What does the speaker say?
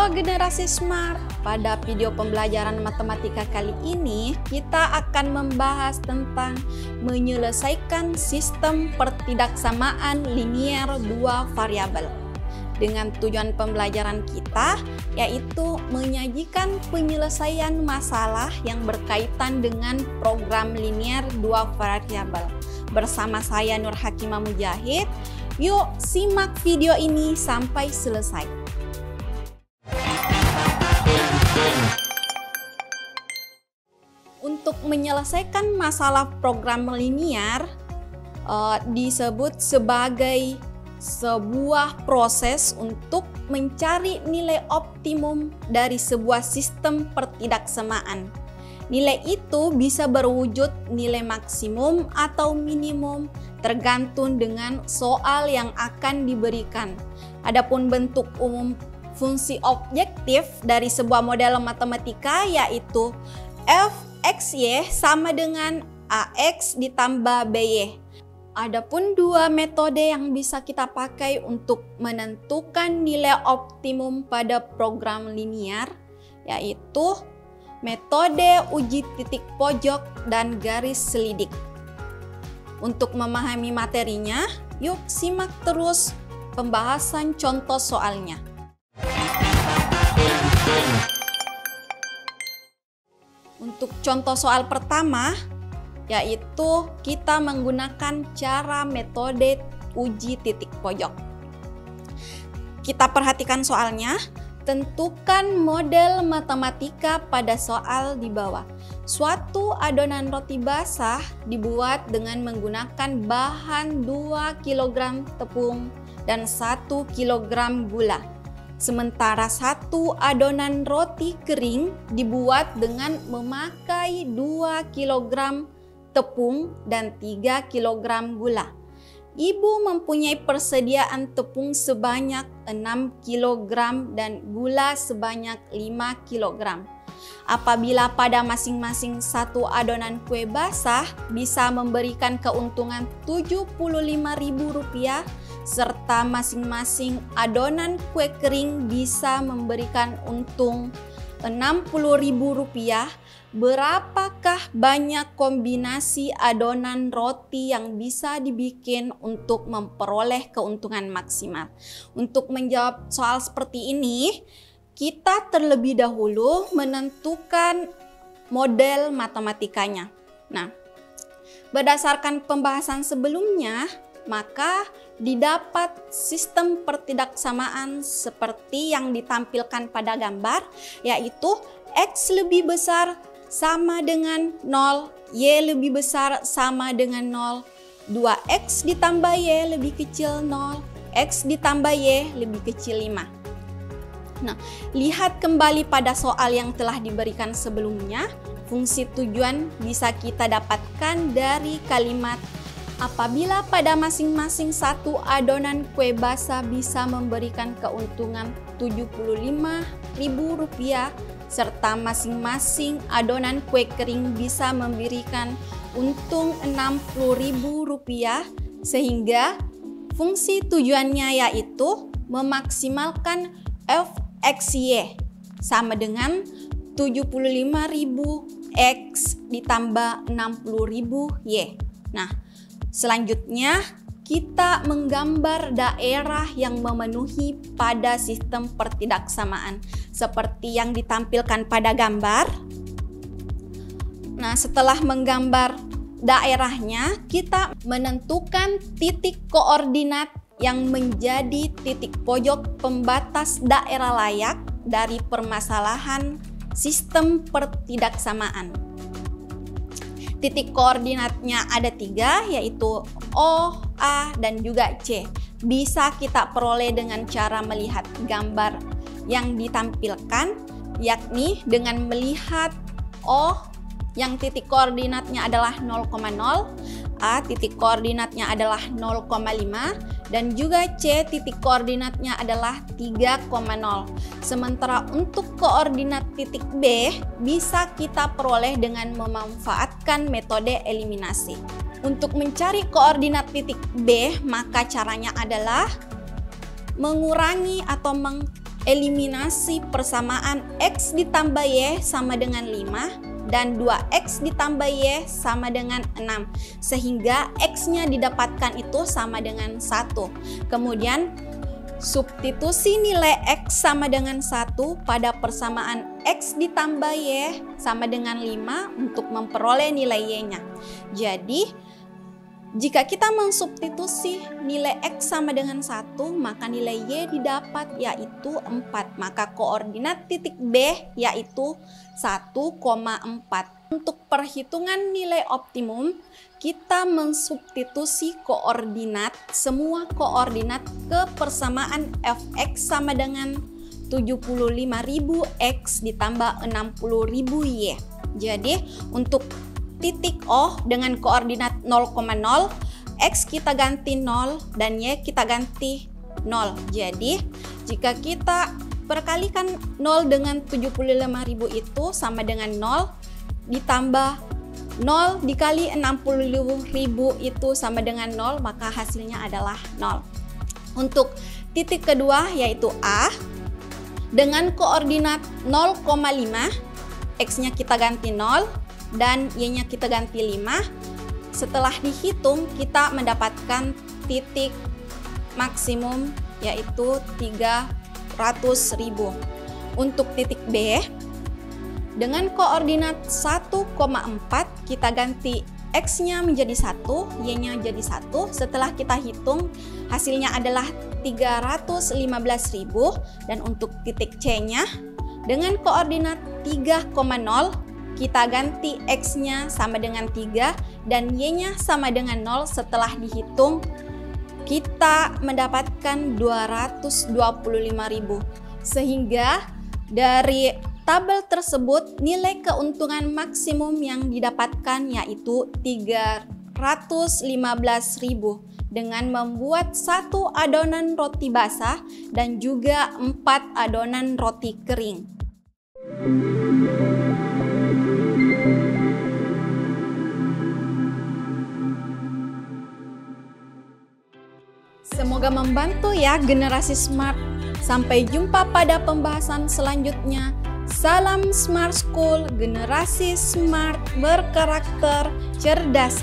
Halo generasi smart, pada video pembelajaran matematika kali ini kita akan membahas tentang menyelesaikan sistem pertidaksamaan linier dua variabel. Dengan tujuan pembelajaran kita yaitu menyajikan penyelesaian masalah yang berkaitan dengan program linier dua variabel. Bersama saya Nur Hakimah Mujahid, yuk simak video ini sampai selesai. Untuk menyelesaikan masalah program linier disebut sebagai sebuah proses untuk mencari nilai optimum dari sebuah sistem pertidaksamaan. Nilai itu bisa berwujud nilai maksimum atau minimum tergantung dengan soal yang akan diberikan. Adapun bentuk umum fungsi objektif dari sebuah model matematika yaitu f(x,y) sama dengan ax ditambah by. Adapun dua metode yang bisa kita pakai untuk menentukan nilai optimum pada program linier yaitu metode uji titik pojok dan garis selidik. Untuk memahami materinya, yuk simak terus pembahasan contoh soalnya. Untuk contoh soal pertama, yaitu kita menggunakan cara metode uji titik pojok. Kita perhatikan soalnya, tentukan model matematika pada soal di bawah. Suatu adonan roti basah dibuat dengan menggunakan bahan 2 kg tepung dan 1 kg gula. Sementara satu adonan roti kering dibuat dengan memakai 2 kg tepung dan 3 kg gula. Ibu mempunyai persediaan tepung sebanyak 6 kg dan gula sebanyak 5 kg. Apabila pada masing-masing satu adonan kue basah bisa memberikan keuntungan Rp75.000 serta masing-masing adonan kue kering bisa memberikan untung Rp60.000, berapakah banyak kombinasi adonan roti yang bisa dibikin untuk memperoleh keuntungan maksimal? Untuk menjawab soal seperti ini, kita terlebih dahulu menentukan model matematikanya. Nah, berdasarkan pembahasan sebelumnya, maka didapat sistem pertidaksamaan seperti yang ditampilkan pada gambar, yaitu X lebih besar sama dengan 0, Y lebih besar sama dengan 0, 2X ditambah Y lebih kecil 0, X ditambah Y lebih kecil 5. Nah, lihat kembali pada soal yang telah diberikan sebelumnya. Fungsi tujuan bisa kita dapatkan dari kalimat apabila pada masing-masing satu adonan kue basah bisa memberikan keuntungan Rp75.000 serta masing-masing adonan kue kering bisa memberikan untung Rp60.000, sehingga fungsi tujuannya yaitu memaksimalkan f(x,y) sama dengan 75.000 X ditambah 60.000 Y. Nah, selanjutnya kita menggambar daerah yang memenuhi pada sistem pertidaksamaan seperti yang ditampilkan pada gambar. Nah, setelah menggambar daerahnya, kita menentukan titik koordinat yang menjadi titik pojok pembatas daerah layak dari permasalahan sistem pertidaksamaan. Titik koordinatnya ada 3, yaitu O, A, dan juga C. Bisa kita peroleh dengan cara melihat gambar yang ditampilkan, yakni dengan melihat O yang titik koordinatnya adalah 0,0, A titik koordinatnya adalah 0,5, dan juga C titik koordinatnya adalah 3,0. Sementara untuk koordinat titik B bisa kita peroleh dengan memanfaatkan metode eliminasi. Untuk mencari koordinat titik B, maka caranya adalah mengurangi atau eliminasi persamaan X ditambah Y sama dengan 5 dan 2X ditambah Y sama dengan 6. Sehingga X-nya didapatkan itu sama dengan 1. Kemudian substitusi nilai X sama dengan 1 pada persamaan X ditambah Y sama dengan 5 untuk memperoleh nilai Y-nya. Jadi, jika kita mensubstitusi nilai X sama dengan 1, maka nilai Y didapat yaitu 4. Maka koordinat titik B yaitu 1,4. Untuk perhitungan nilai optimum, kita mensubstitusi koordinat, semua koordinat ke persamaan fx sama dengan 75.000 X ditambah 60.000 Y. Jadi untuk titik O dengan koordinat 0,0, X kita ganti 0 dan Y kita ganti 0. Jadi jika kita perkalikan 0 dengan 75.000 itu sama dengan 0 ditambah 0 dikali 60.000 itu sama dengan 0, maka hasilnya adalah 0. Untuk titik kedua yaitu A dengan koordinat 0,5, X-nya kita ganti 0 dan Y-nya kita ganti 5. Setelah dihitung kita mendapatkan titik maksimum yaitu 300.000. Untuk titik B dengan koordinat 1,4 kita ganti X-nya menjadi 1, Y-nya jadi 1. Setelah kita hitung hasilnya adalah 315.000. Dan untuk titik C-nya dengan koordinat 3,0 kita ganti X-nya sama dengan 3 dan Y-nya sama dengan 0. Setelah dihitung kita mendapatkan 225.000. Sehingga dari tabel tersebut nilai keuntungan maksimum yang didapatkan yaitu 315.000 dengan membuat 1 adonan roti basah dan juga 4 adonan roti kering. Semoga membantu ya generasi smart. Sampai jumpa pada pembahasan selanjutnya. Salam Smart School, generasi smart berkarakter cerdas.